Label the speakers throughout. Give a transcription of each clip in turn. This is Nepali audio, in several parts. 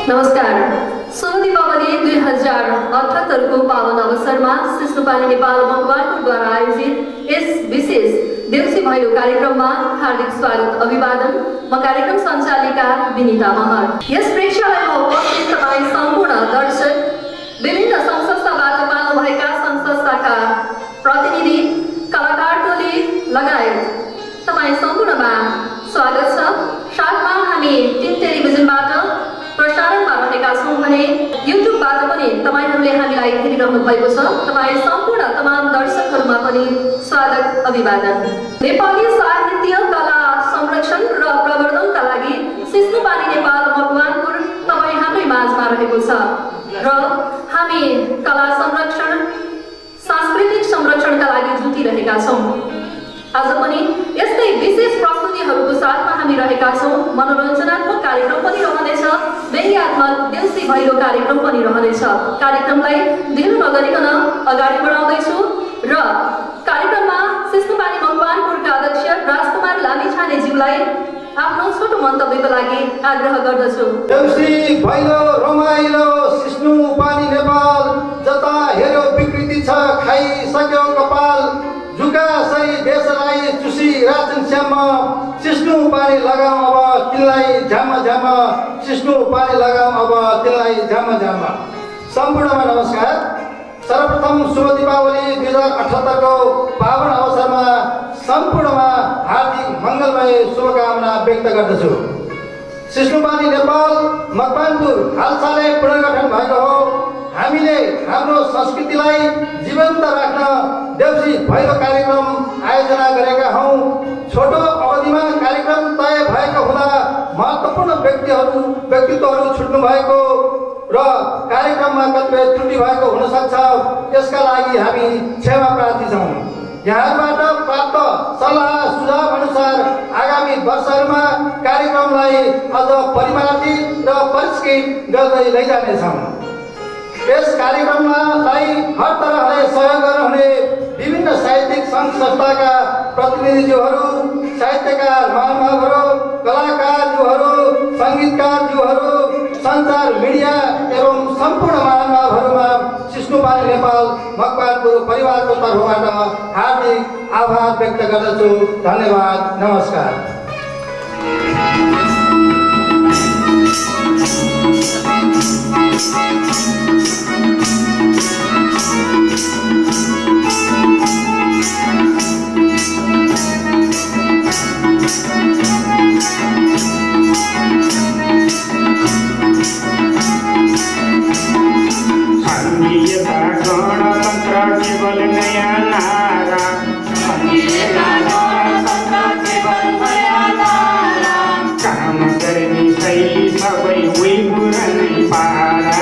Speaker 1: नमस्कार। शुभ दीपावली 2078 को पावन अवसरमा सिस्नुपानी नेपाल मकवानपुरद्वारा आयोजित यस विशेष देउसी भैलो कार्यक्रममा हार्दिक स्वागत अभिवादन। म कार्यक्रम सञ्चालिका विनिता महर। यस प्रेक्षालयमा उपस्थित तपाईँ सम्पूर्ण दर्शक, विभिन्न संस्थाबाट पाल्नुभएका संस्थाका प्रतिनिधि, कलाकार टोली लगायत तपाईँ सम्पूर्णमा स्वागत छ। साथमा हामी टिम टेलिभिजनबाट प्रसारणमा रहेका छौँ भने युट्युबबाट पनि तपाईहरूले हामीलाई हेरिरहनु भएको छ। तपाईँ सम्पूर्ण तमाम दर्शकहरूमा पनि स्वागत अभिवादन। नेपाली साहित्य कला संरक्षण र प्रवर्धनका लागि सिस्नुपानी नेपाल मकवानपुर तपाईँ हाम्रै माझमा रहेको छ र हामी कला संरक्षण, सांस्कृतिक संरक्षणका लागि जुटिरहेका छौँ। आज पनि यस्तै विशेष प्रस्तुतिहरूको साथमा हामी रहेका छौँ। मनोरञ्जनात्मक कार्यक्रम पनि रहनेछ, व्यङ्ग्यात्मक देउसी भैलो कार्यक्रम पनि रहनेछ। कार्यक्रमलाई ढिलो नगरिकन अगाडि बढाउँदैछु र कार्यक्रममा सिस्नुपानी मकवानपुरका अध्यक्ष राजकुमार लामिछानेज्यूलाई आफ्नो छोटो मन्तव्यको लागि आग्रह गर्दछु।
Speaker 2: देउसी भैलो रमाइलो सिस्नुपानी नेपाल, जता हेऱ्यो विकृति छ खाइसक्यो कपाल। जुका सही देशलाई चुसी राजन श्याम, सिस्नु पानी लगाऊ अब तिनलाई झ्याम झ्याम, सिस्नु पानी लगाऊ अब तिनलाई झ्याम झ्याम। सम्पूर्णमा नमस्कार। सर्वप्रथम शुभ दीपावली 2078 को पावन अवसरमा सम्पूर्णमा हार्दिक मङ्गलमय शुभकामना व्यक्त गर्दछु। सिस्नुपानी नेपाल मकवानपुर हालसालै पुनर्गठन भएको हो। हामीले हाम्रो संस्कृतिलाई जीवन्त राख्न देउसी भैलो कार्यक्रम आयोजना गरेका हौँ। छोटो अवधिमा कार्यक्रम तय भएको हुँदा महत्त्वपूर्ण व्यक्तित्वहरू छुट्नु भएको र कार्यक्रममा कतिपय त्रुटि भएको हुन सक्छ। यसका लागि हामी क्षमा प्रार्थी छौँ। यहाँबाट प्राप्त सल्लाह सुझाव अनुसार आगामी वर्षहरूमा कार्यक्रमलाई अझ परिमार्जित र परिष्कृत गर्दै लैजानेछौँ। यस कार्यक्रमलाई हर तरहले सहयोग गर्नुहुने विभिन्न साहित्यिक सङ्घ संस्थाका प्रतिनिधिज्यूहरू, साहित्यकार महानुभावहरू, कलाकारज्यूहरू, सङ्गीतकारज्यूहरू, सञ्चार मिडिया एवं सम्पूर्ण महानुभावहरूमा सिस्नुपानी नेपाल मकवानपुर परिवारको तर्फबाट हार्दिक आभार व्यक्त गर्दछु। धन्यवाद। नमस्कार।
Speaker 3: गणतन्त्र केवल नयाँ नारा, काम गर्ने शैली सबै उही पुरानै पारा।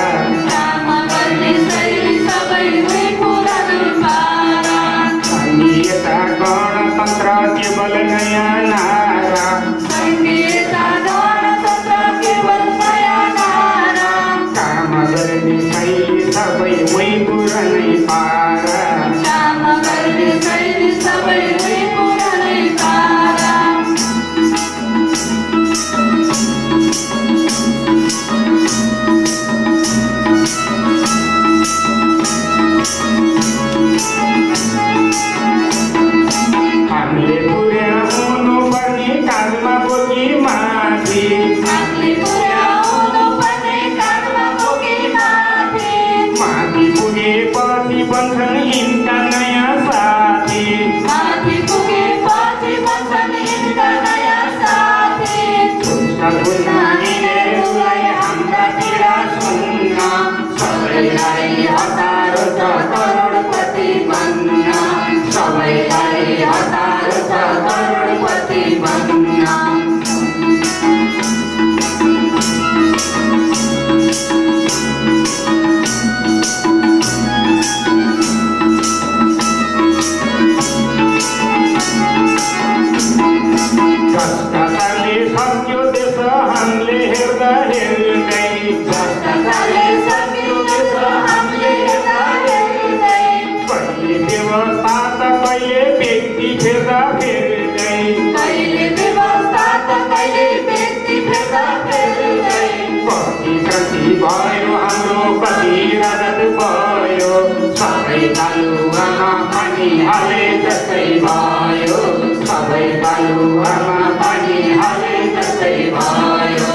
Speaker 3: कति रगत भयो सबै बालुवामा पानी हाले जस्तै भयो सबै बालुवामा पानी हाले जस्तै भयो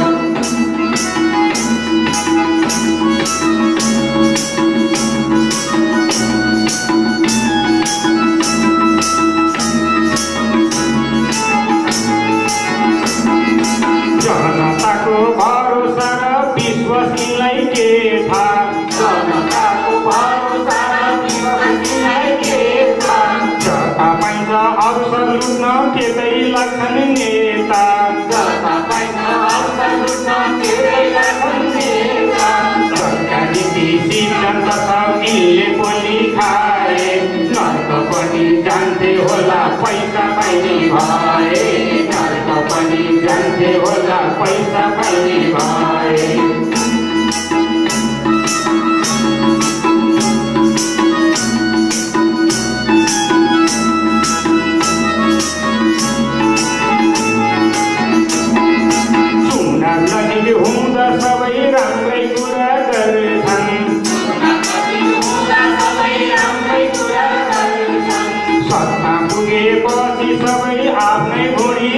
Speaker 3: जनताको भरोसा र विश्वास तिमीलाई के थाहा जनताको भरोसा र विश्वास तिमीलाई के थाहा जता पाइन्छ अवसर लुट्न त्यतै लाग्छन् नेता जता पाइन्छ अवसर लुट्न त्यतै लाग्छन् नेता सरकारी नीति सिद्धान्त छ तिनले पनि खाए नर्क पनि जान्थे होला पैसा पाइने भए नर्क पनि जान्थे होला पैसा पाइने भए चुनाव नजिक हुँदा सबै राम्रै कुरा गर्छन् सत्ता पुगेपछि सबै आफ्नै भुँडी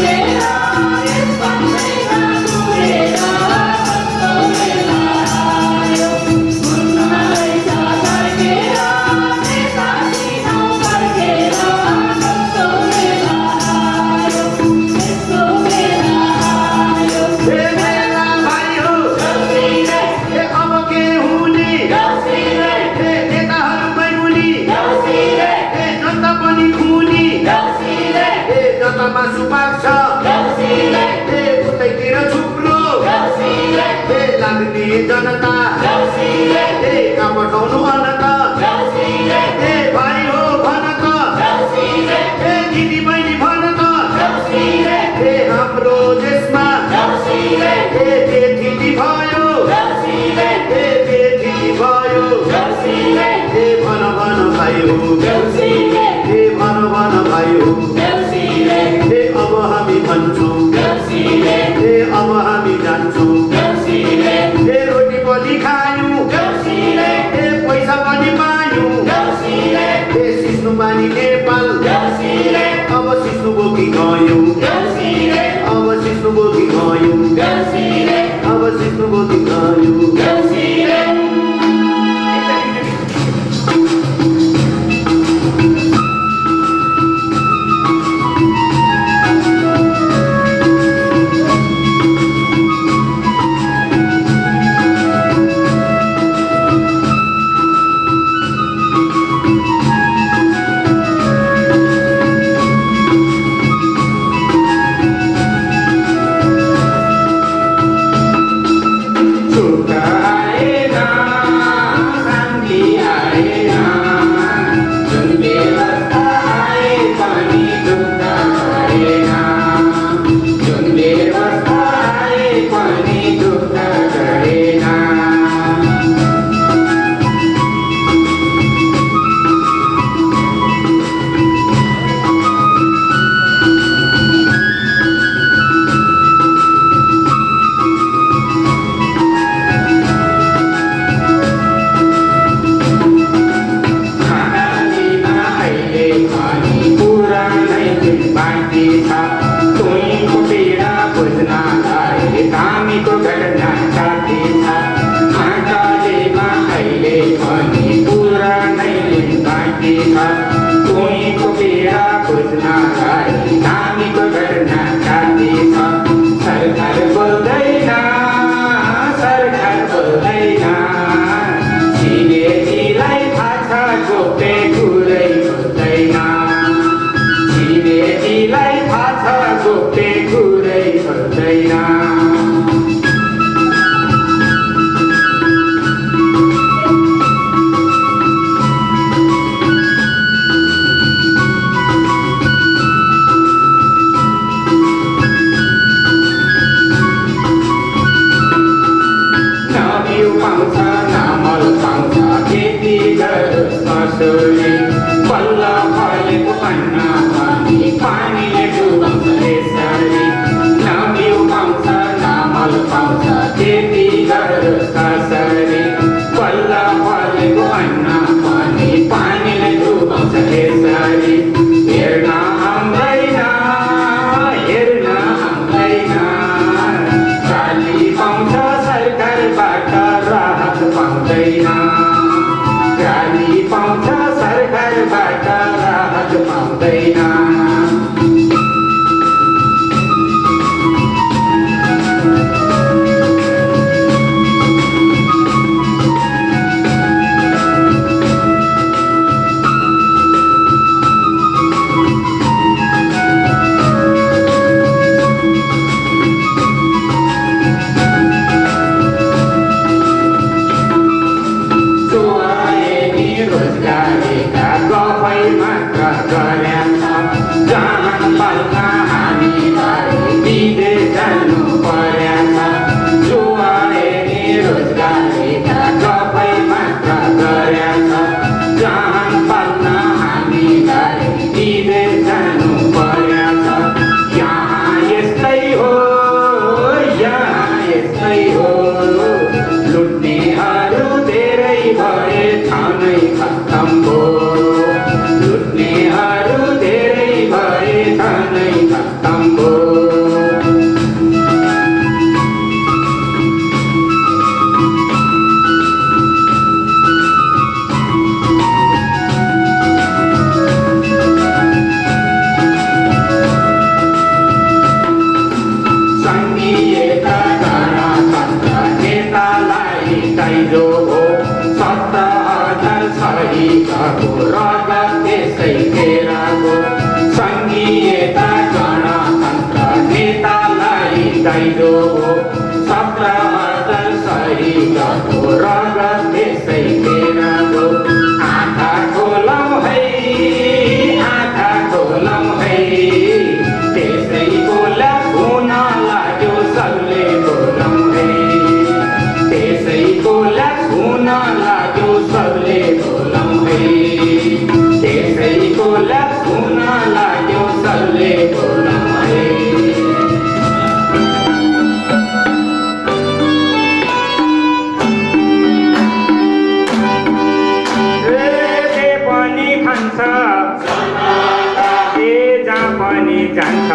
Speaker 4: Hare मासु पाक्छ हे उतैतिर थुप्रो हे लाग्ने जनता हे कहाँ पठाउनु भन त हे भाइ हो भन त हे दिदी बहिनी भन त हे हाम्रो देशमा हे बेटी भयो हे बेटी भयो हे भन भाइ हो हे भन भाइ हो हे अब हामी भन्छौँ हे अब हामी जान्छौँ हे रोटी पनि खायौँ हे पैसा पनि पायौँ हे सिस्नु पानी नेपाल अब सिस्नु बोकी गयौँ अब सिस्नु बोकी गयौँ अब सिस्नु बोकी गयौँ
Speaker 3: लुट्नेहरू धेरै भए थाहा नै दाइजो शब्द अर्थ सहितको रगत त्यसै तेराको आँखा खोलौँ है आँखा खोलौँ है त्यसैको हुन लाग्यो सबले बोलौँ है त्यसैको हुन लाग्यो सबले बोलौँ है त्यसैको हुन लाग्यो सबले बोलौँ है जहाँ पनि जान्छ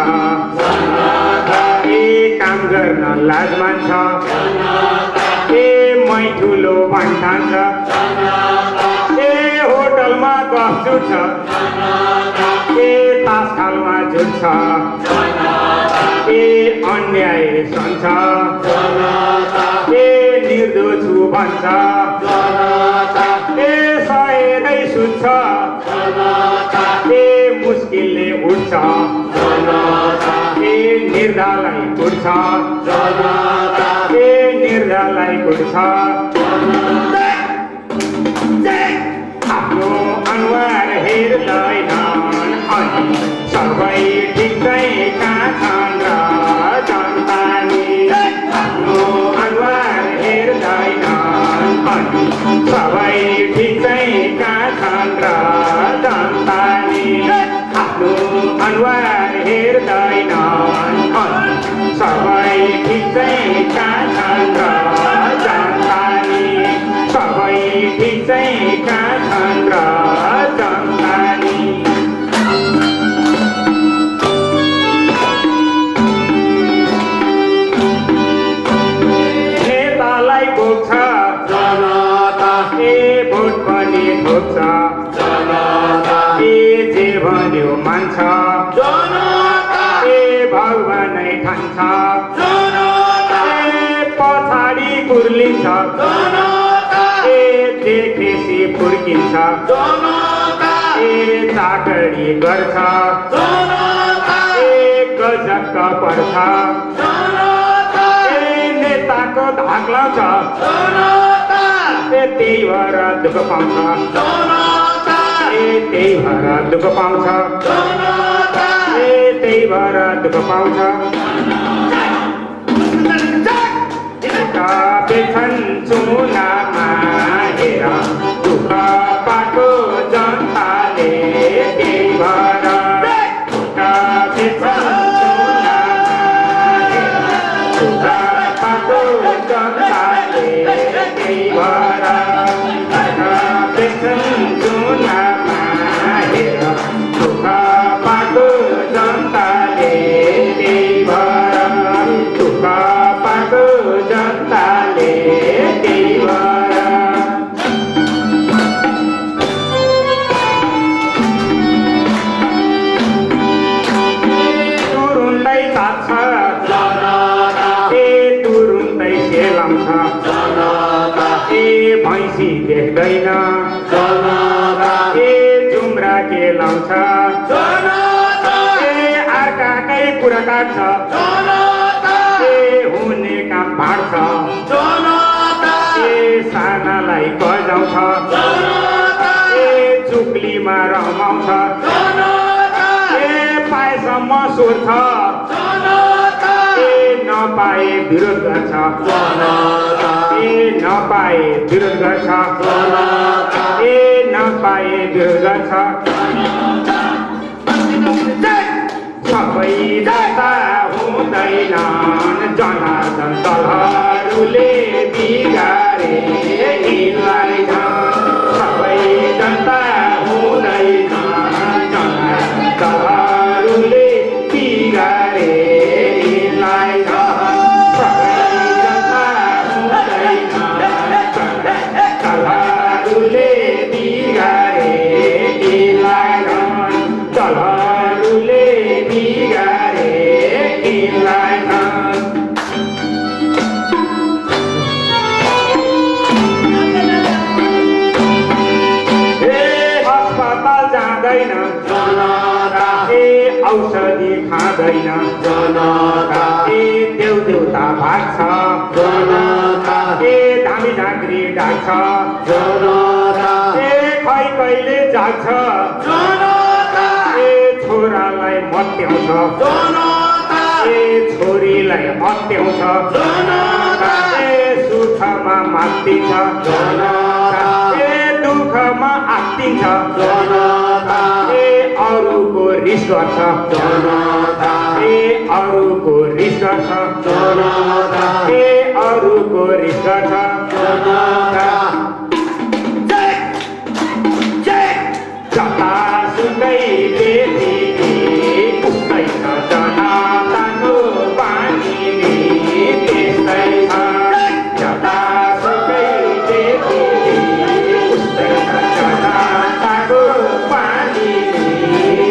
Speaker 3: काम गर्न लाज मान्छ मै ठुलो भन्ठान्छ होटलमा गफ जुट्छ तास खालमा जुट्छ अन्याय सन्छ निर्दोष छु भन्छ सहेरै सुत्छ मुस्किलले उठ्छ निर्धालाई उठ्छ निर्धालाई उठ्छ आफ्नो अनुहार हेर्दैनन् अनि सबै ठिकै कहाँ छन् र जनता नि आफ्नो अनुहार हेर्दैनन् अनि सबै ठिकै कहाँ छन् र जनता नि आफ्नो अनुहार हेर्दैनन् अनि सबै ठिकै कहाँ छन् र जनता नि सबै ठिकै कहाँ छन् र जनता नि नेतालाई बोक्छ जनता भोट पनि ठोक्छ जनता जे भन्यो मान्छ जनता भगवानै ठान्छ जनता पछाडि कुर्लिन्छ जनता देखेसी फुर्किन्छ जनता चाकडी गर्छ जनता गजक्क पर्छ जनता नेताको धाक लाउँछ जनता त्यही भएर दुःख पाउँछ जनता त्यही भएर दुःख पाउँछ जनता त्यही भएर दुःख पाउँछ बेछन् चुनावमा हेर दुःख पाएको जनताले त्यही भएर बेछन् चुनावमा हेर दुःख पाएको जनताले त्यही भएर बेछन् चुनावमा हेर दुःख पाएको जनताले त्यही भएर दुःख पाएको जनताले त्यही भएर तुरुन्तै तात्छ तुरुन्तै सेलाउँछ भैँसी देख्दैन जुम्रा के लाउँछ अर्काकै कुरा काट्छ हुने काम भाँड्छ सानालाई बजाउँछ चुक्लीमा रमाउँछ पाएसम्म सोध्छ नपाए विरोध गर्छ नपाए विरोध गर्छ नपाए विरोध गर्छ सबै जनता हुँदैनन् जनार्दन दलहरूले बिगारे यिनलाई सबै जनता हुँदैनन् जनार्दन दलहरूले बिगारे यिनलाई सबै जनता हुँदैनन् दलहरूले बिगारे यिनलाई दलहरूले बिगारे यिनलाई अस्पताल जाँदैन औषधि खाँदैन देउता
Speaker 4: जनता
Speaker 3: ए खै कहिले जाग्छ
Speaker 4: जनता
Speaker 3: ए छोरालाई मत्याउँछ
Speaker 4: जनता
Speaker 3: ए छोरीलाई अत्याउँछ
Speaker 4: जनता
Speaker 3: ए सुखमा मात्तिन्छ
Speaker 4: जनता
Speaker 3: ए दुःखमा आत्तिन्छ
Speaker 4: जनता
Speaker 3: ए अरूको रिस गर्छ
Speaker 4: जनता
Speaker 3: ए अरूको रिस गर्छ
Speaker 4: जनता
Speaker 3: ए अरूको रिस गर्छ
Speaker 4: जनता जय जय
Speaker 3: जतासुकै बेटी उस्तै छ जनताको बानी त्यस्तै छ जतासुकै बेटी उस्तै छ जनताको बानी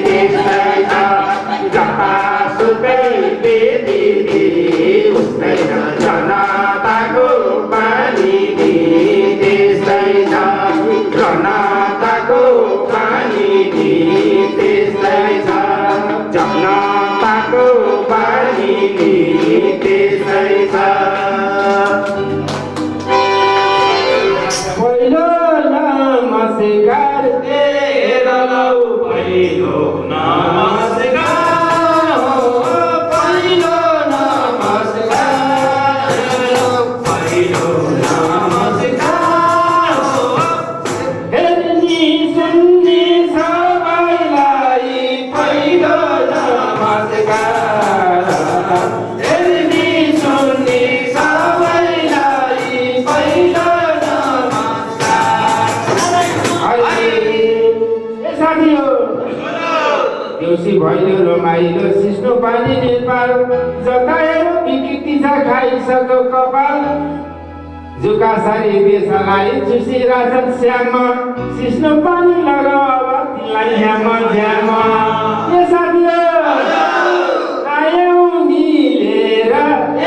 Speaker 3: त्यस्तै छ जतासुकै बेटी उस्तै छ जनताको बानी त्यस्तै छ जनताको बानी त्यस्तै छ जनताको बानी त्यस्तै छ पहिलो नमस्कार तेरो लौ पहिलो नमस्कार पहिलो नमस्कार पहिलो नमस्कार हेर्ने सुन्ने सबैलाई पहिलो नमस्कार हेर्ने सुन्ने सबैलाई पहिलो साथी हो देउसी भैलो रमाइलो सिस्नो पानी नेपाल जतायो विकृति छ खाइसक्यो कपाल जुका सारी बेसलाई चुसी राजन श्याम सिस्नो पानी लगाऊ अब तिमीलाई ह्याम झ्याम ए साथी हो आयौँ मिलेर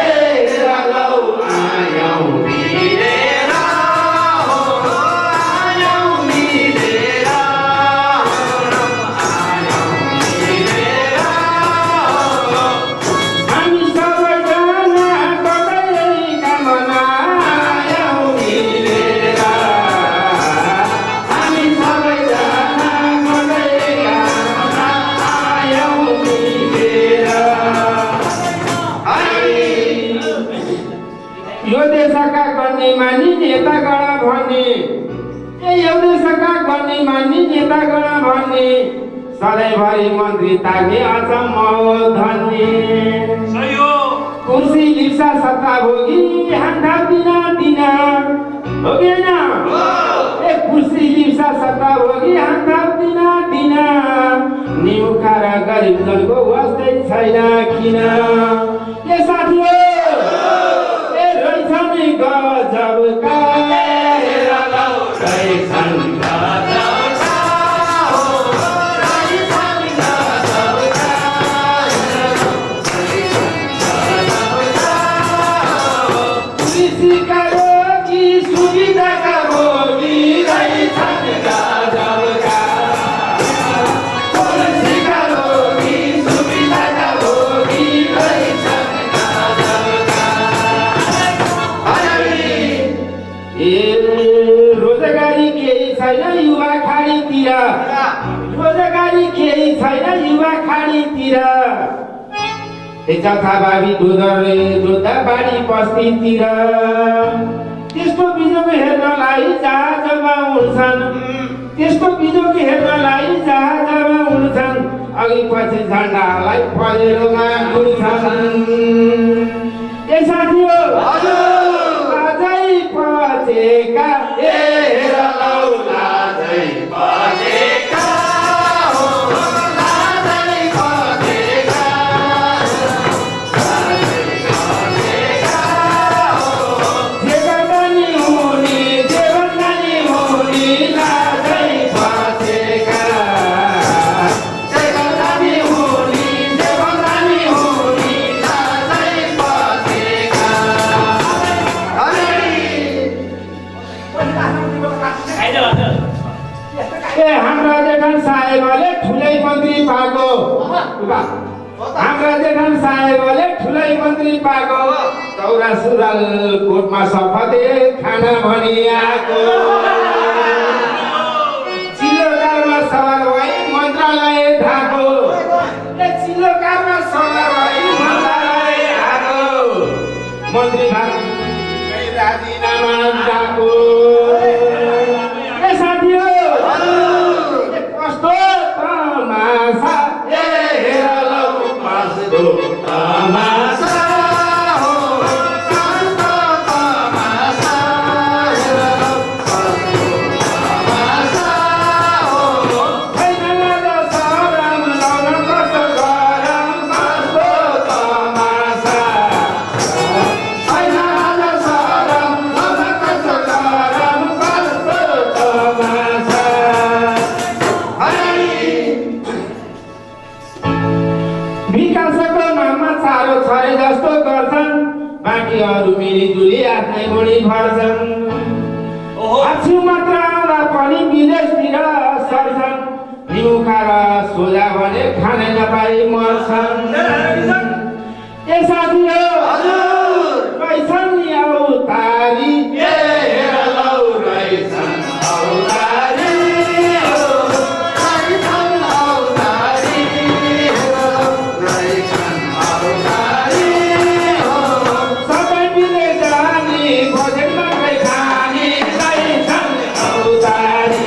Speaker 3: ए रलौ आयौँ मिलेर आयौँ मिलेर हामी सबैजना कतै कामना आयौँ मिलेर हामी सबैजना कतै कामना आयौँ मिलेर यो देशका गर्ने मानी नेतागण भन्ने यो देशका गर्ने मानी नेतागण भन्ने सधैँभरि मन्त्री ताग्ने अचम्म हो धन्य कुर्सी लिप्सा सत्ता भोगी हान्डा दिन हो कि होइन ए कुर्सी लिप्सा सत्ता भोगी हान्डा दिन निमुखा र गरिब जनको वास्तै छैन किन ए साथी हो ए रहेछन् गजबका रहेछन् गजबका कृषिका रोगी सुविधाका भोगी रहेछन् गजबका कृषिका रोगी सुविधाका भोगी रहेछन् गजबका ए रोजगारी केही छैन युवा खाडीतिर रोजगारी केही छैन युवा खाडीतिर जथाभावी दुधरले जोत्दा बाढी बस्तीतिर त्यस्तो बिजोग हेर्नलाई जहाजमा उड्छन् त्यस्तो बिजोग हेर्नलाई जहाजमा उड्छन् अघि पछि झन्डालाई पहेरोमा उड्छन् ए साथी हो लाजै पचेका ए रलौ लाजै पचेका हाम्रा जेठन साहेबले ठुलै मन्त्री पाएको चौरा सुरुवाल कोटमा शपथे खाना भनिआएको चिल्लो कारमा सवार भई मन्त्रालय धाको चिल्लो कारमा सवार भई मन्त्रालय आएको मन्त्री भाइ राजीनामा दिएको ए साथी हो कस्तो तमासा हेर लौ कस्तो तमासा हो कस्तो तमासा हेर लौ कस्तो तमासा हो छैन न सरम लाउन कस्तो गरम कस्तो तमासा छैन न सरम लाउन कस्तो गरम कस्तो तमासा विकासको नाममा सारो छरे जस्तो गर्छन् बाँकीहरू मिलिजुली आफ्नै मुडी भर्छन् अछु मात्र आउँदा पनि विदेशतिर सर्छन् निमुखा र सोझा भने खानै नपाई मर्छन् ए साथी हो रहेछन् औतारी हेर लौ रहेछन् औतारी सबै विदेश जाने भोजन मात्रै खाने रहेछन् औतारी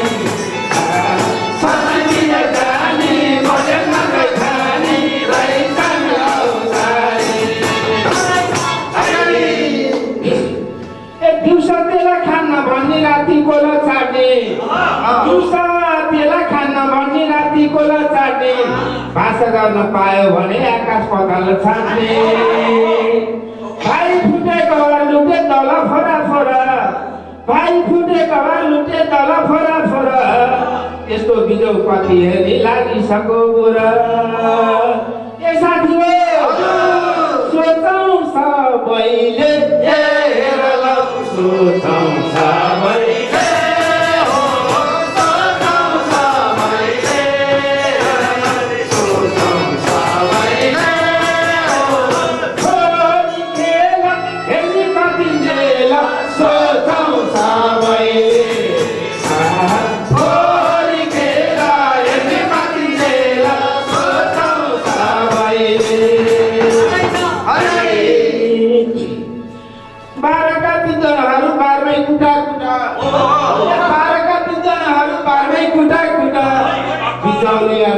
Speaker 3: सबै विदेश जाने भोजन मात्रै खाने रहेछन् औतारी दिउँसो तेला खान्न भन्ने राति कोला चाट्ने दिउँसो तेला खान्न भन्ने राति कोला चाट्ने भाषा गर्न पायो भने आकाश पताल छाड्ने भाइ फुटेको लुटे तल फोरा फोरा भाइ फुटेको लुटे तल फोरा फोरा यस्तो बिजौ कति हेरी लागिसक्यो बुरा ए साथी हो सोचौँ सबैले हेर लौ सोचौँ सबैले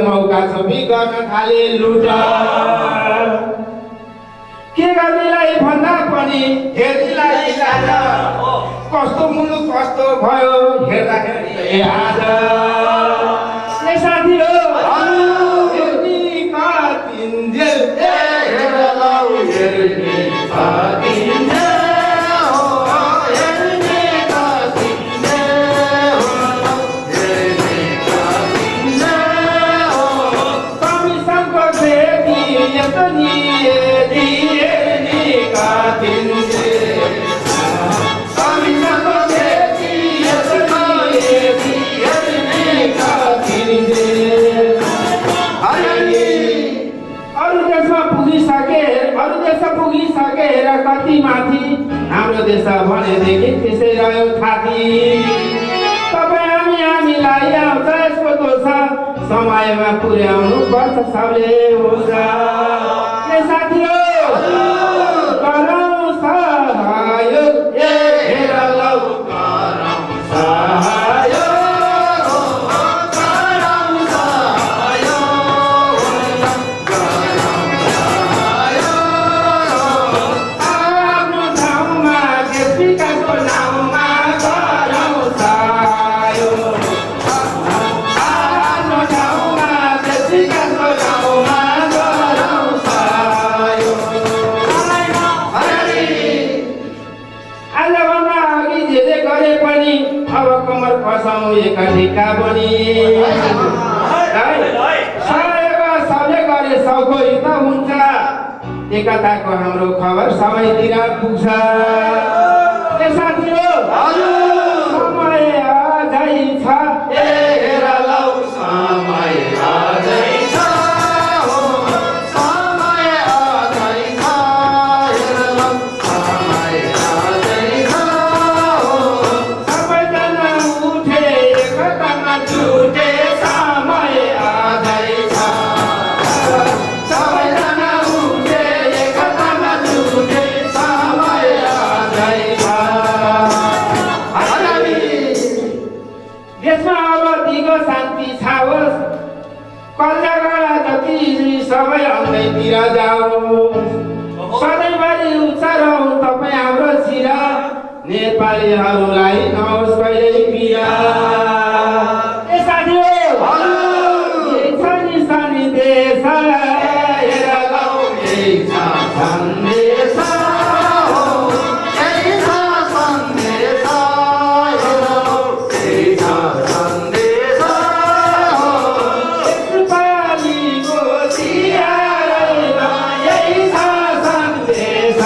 Speaker 3: मौका छवि गर्न थाले लुटा के गर्नेलाई भन्दा पनि हेर्नेलाई लाज कस्तो मुलुक कस्तो भयो हेर्दाखेरि आज ए साथी हो हेर्ने कतिन्जेल हेर लौ हेर्ने कतिन्जेल पुगिसकेर कति माथि हाम्रो देश भनेदेखि त्यसै रह्यो थाती तपाईँ हामीलाई आउँछ यसको दोष समयमा पुर्याउनु पर्छ सबले हुन्छ ए साथी हो गरौँ सहयोग हेर लौ गरौँ सहयोग एकाधिका बनी सबले गरे सबको हित हुन्छ एकताको हाम्रो खबर सबैतिर पुग्छ ए साथी हो समय अझै छ हेर लौ समय अझै छ सबै अन्त्यतिर जाओस् सधैँभरि उच्चारौँ तपाईँ हाम्रो चिर नेपालीहरूलाई नहोस् कहिल्यै पीडा ए साथीहरू यही छ नि सानी देश हेर लौ यही छ सन्देश
Speaker 2: हो, यही छ सन्देश, हेरौ, यही छ सन्देश हो।
Speaker 3: यसपालिको तिहारमा यही छ सन्देश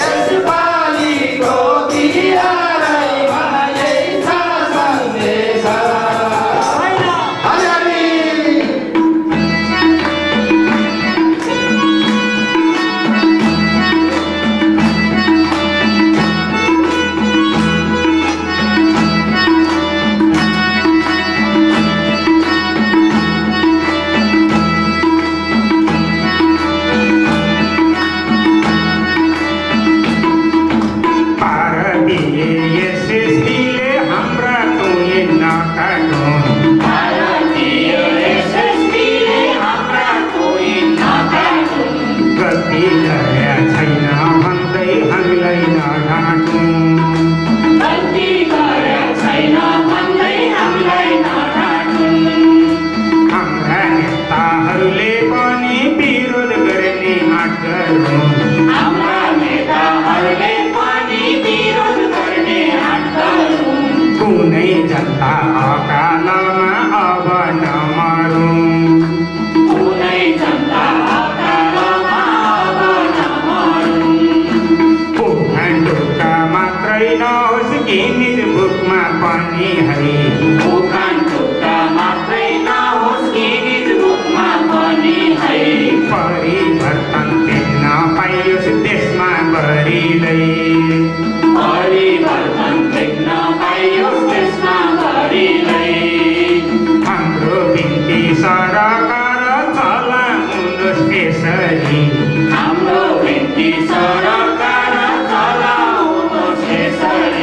Speaker 2: यसपालिको तिहारमा यही छ सन्देश। हरियाली
Speaker 3: भारतीय यशस्वीले हाम्रा तोय नकाटौँ गल्ती गरेका छैन भन्दै हामीलाई नढाँटौँ हाम्रा नेताहरूले पनि विरोध गर्ने आँट गरौँ कुनै जनता अकालमा अब नमरौँ पोखण्डोका मात्रै नहोस् गिनिज बुकमा पनि है परिवर्तन देख्न पाइयोस् देशमा बढीलै हाम्रो बिन्ती सरकार चलाउनुहोस् यसरी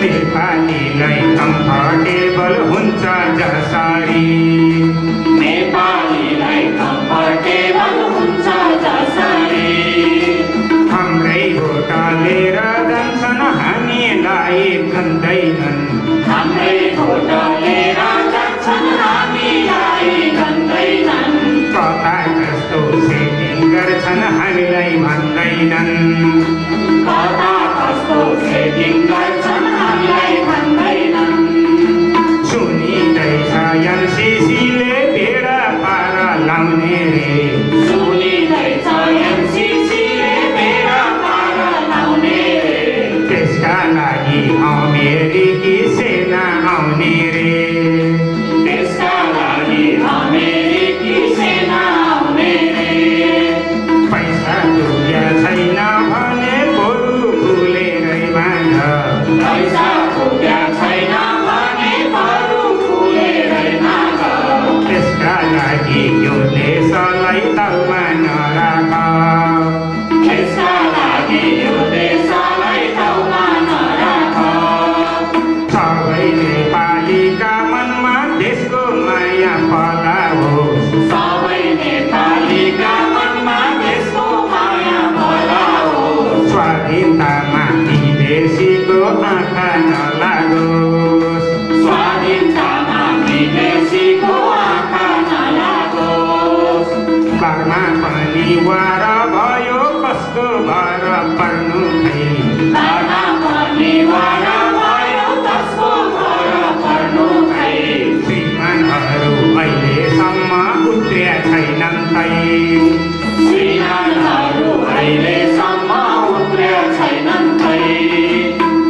Speaker 3: नेपालीलाई कम्फर्टेबल हुन्छ जसरी हाम्रै भोट लिएर जान्छन् हामीलाई भन्दैनन् कता कस्तो सेटिङ गर्छन् हामीलाई भन्दैनन् सुनिँदैछ एनसीसीले बेडा पार लाउने रे त्यसका लागि अमेरिकी सेना आउने रे पैसा रुपियाँ छैन भने बरु फुलेरै माग त्यसका लागि यो देशलाई तलमा नराख सबै नेपालीका मनमा देशको माया फलाओस् स्वाधीनतामा विदेशीको आँखा नलागोस् बारमा पनि वार भयो कसको भर पर्नु खै श्रीमानहरू अहिलेसम्म उत्रिया छैनन् तै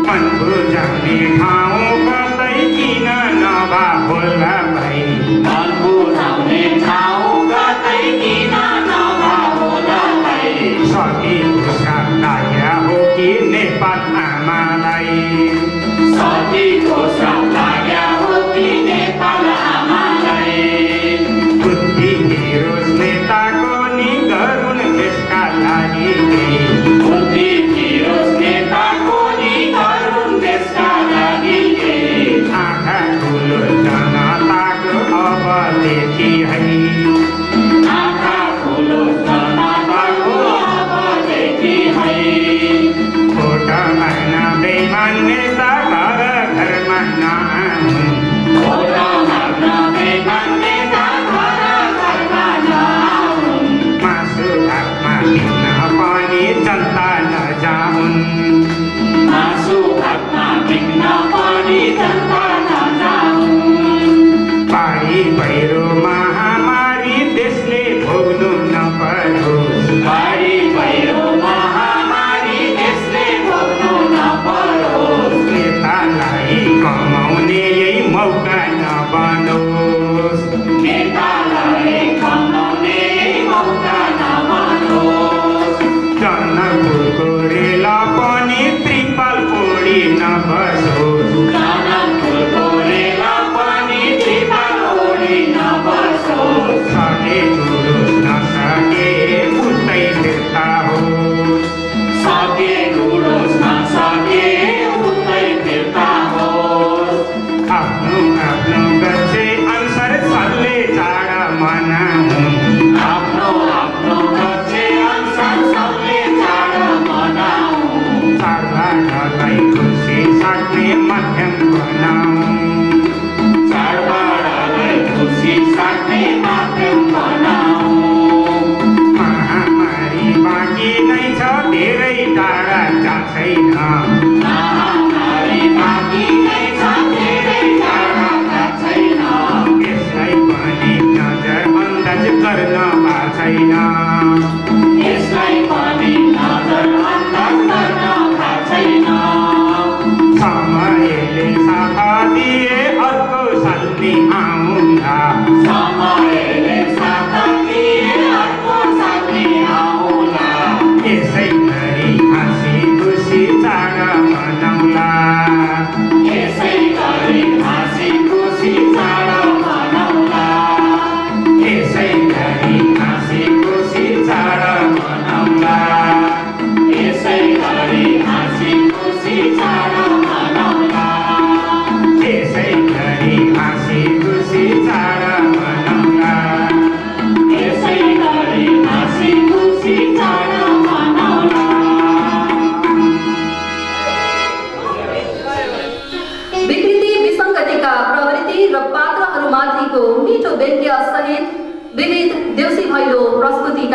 Speaker 3: मन बुझाउने ठाउँ कतै किन नभा होला भाइ सतीको श्राप लाग्या हो कि नेपाल आमालाई बुद्धि हेरोस् नेताको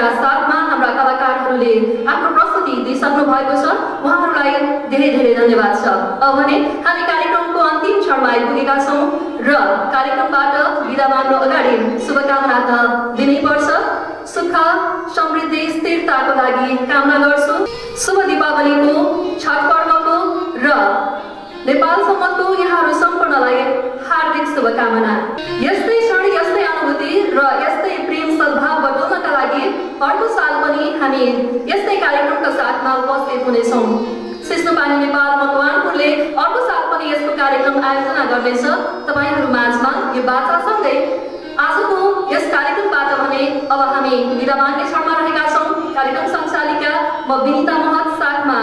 Speaker 1: प्रस्तुतिका साथमा हाम्रा कलाकारहरूले आफ्नो प्रस्तुति दिइसक्नु भएको छ। उहाँहरूलाई धेरै धेरै धन्यवाद छ। अब भने हामी कार्यक्रमको अन्तिम क्षणमा आइपुगेका छौँ र कार्यक्रमबाट बिदा माग्नु अगाडि शुभकामना त दिनै पर्छ। सुख समृद्धि स्थिरताको लागि कामना गर्छु। शुभ दीपावलीको, छठ पर्वको र नेपाल सम्मको यहाँहरू सम्पूर्णलाई हार्दिक शुभकामना। यस्तै क्षण, यस्तै अनुभूति र यस्तै प्रेम सद्भाव बटुल्नका लागि अर्को साल पनि हामी यस्तै कार्यक्रमका साथमा उपस्थित हुनेछौँ। सिस्नुपानी नेपाल मकवानपुरले अर्को साल पनि यस्तो कार्यक्रम आयोजना गर्दैछ तपाईँहरू माझमा यो बाचासँगै आजको यस कार्यक्रमबाट भने अब हामी बिदा माग्ने क्षणमा रहेका छौँ। कार्यक्रम सञ्चालिका म विनिता महत साथमा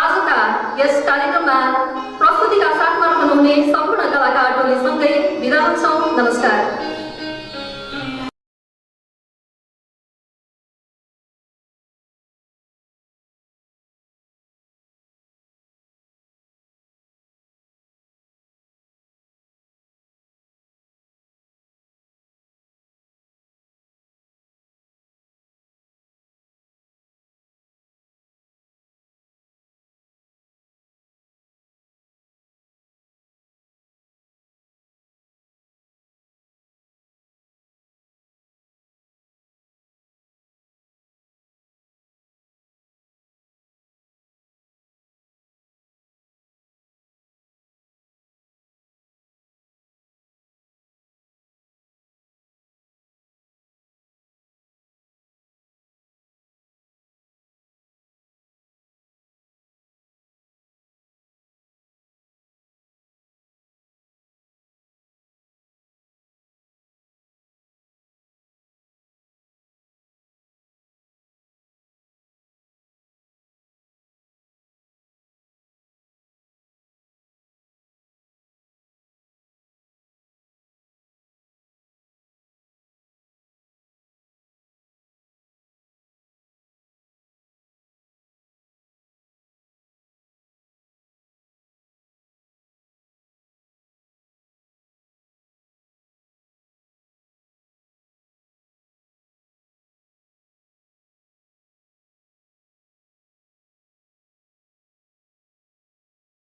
Speaker 1: आजका यस कार्यक्रममा प्रस्तुतिका साथमा रहनुहुने सम्पूर्ण कलाकार टोलीसँगै बिदा हुन्छौँ। नमस्कार।